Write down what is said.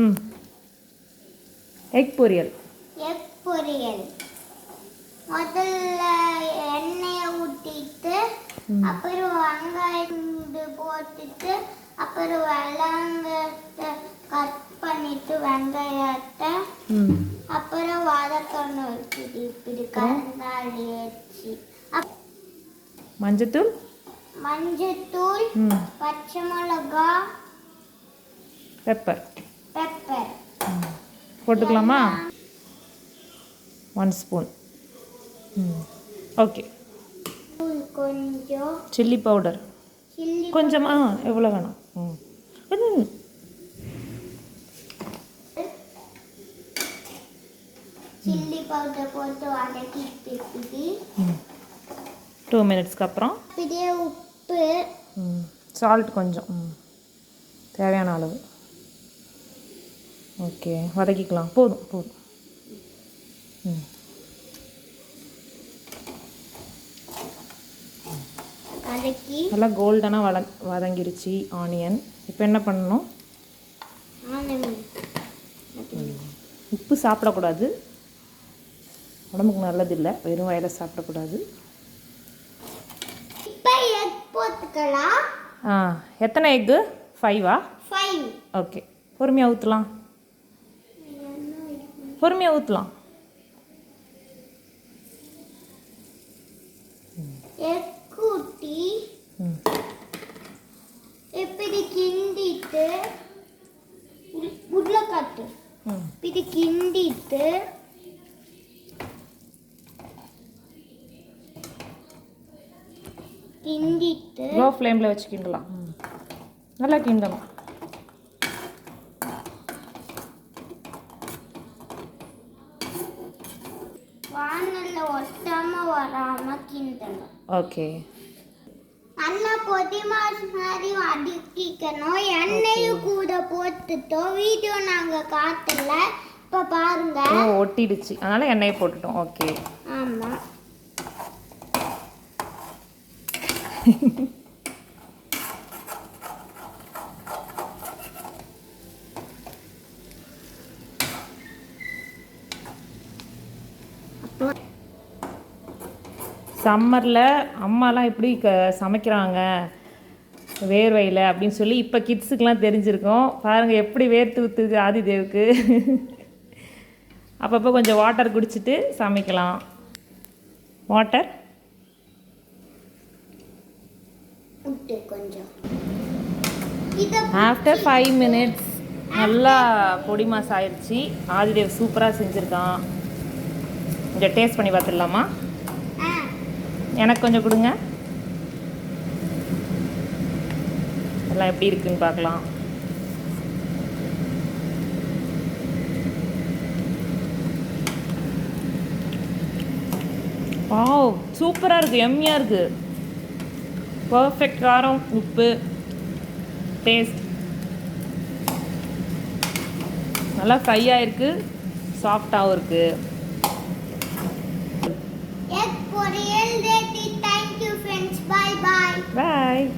ம் எக் பொரியல். எக் பொரியல் முதல்ல எண்ணெயை ஊற்றிட்டு அப்புறம் வெங்காயம் போட்டுட்டு அப்புறம் வெள்ளாங்கத்தை கட் பண்ணிட்டு வெங்காயத்தை அப்புறம் வதக்கணும். இப்படி கலந்தாடி வச்சு மஞ்சத்தூள் பச்சை மிளகா பெப்பர் போட்டுக்கலாமா? 1 ஸ்பூன். ஓகே. கொஞ்சம் சில்லி பவுடர் கொஞ்சமா எவ்வளோ வேணும்? சில்லி பவுடர் போட்டு வதக்கிட்டு 2 மினிட்ஸ்க்கு அப்புறம் இதே உப்பு சால்ட் கொஞ்சம் தேவையான அளவு. ஓகே, வதக்கிக்கலாம். போதும். நல்லா கோல்டனாக வதங்கிருச்சு ஆனியன். இப்போ என்ன பண்ணணும்? உப்பு சாப்பிடக்கூடாது, உடம்புக்கு நல்லதில்லை. வெறும் வயலை சாப்பிடக்கூடாது. எத்தனை எக்கு? 5ஆ? 5. ஓகே, பொறுமையாக ஊற்றலாம். எக் ஊற்றி இப்படி கிண்டிட்டு உருளைக்காட்டு இப்படி கிண்டிட்டு லோ ஃப்ளேமில் வச்சு கிண்டலாம். நல்லா கிண்டலாம். வானல்ல ஒட்டாம வராம கிண்டணும். ஓகே. நல்லா பொடி மாஸ் மாதிரி வதக்கிக்கணும். எண்ணெயும் கூட போட்டுட்டோம். வீடியோ நாங்க காட்டல, இப்ப பாருங்க. ஒட்டிடுச்சு, அதனால எண்ணெயை போட்டுட்டோம். ஓகே. ஆமா. சம்மரில் அம்மாலாம் எப்படி சமைக்கிறாங்க வேர்வையில் அப்படின்னு சொல்லி இப்போ கிட்ஸுக்கெலாம் தெரிஞ்சிருக்கோம். பாருங்கள் எப்படி வேர்த்து ஊற்றுது ஆதிதேவுக்கு. அப்பப்போ கொஞ்சம் வாட்டர் குடிச்சிட்டு சமைக்கலாம். வாட்டர் ஆஃப்டர் 5 மினிட்ஸ் நல்லா பொடி மாஸ் ஆயிடுச்சு. ஆதிதேவ் சூப்பராக செஞ்சுருக்கான். கொஞ்சம் டேஸ்ட் பண்ணி பார்த்துடலாமா? எனக்கு கொஞ்சம் கொடுங்க. எல்லாம் எப்படி இருக்குன்னு பார்க்கலாம். வாவ், சூப்பராக இருக்குது, எம்மியாக இருக்குது. பர்ஃபெக்ட் காரம், உப்பு, டேஸ்ட் நல்லா ஃப்ரையாக இருக்குது, சாஃப்டாகவும் இருக்குது. Thank you friends. Bye.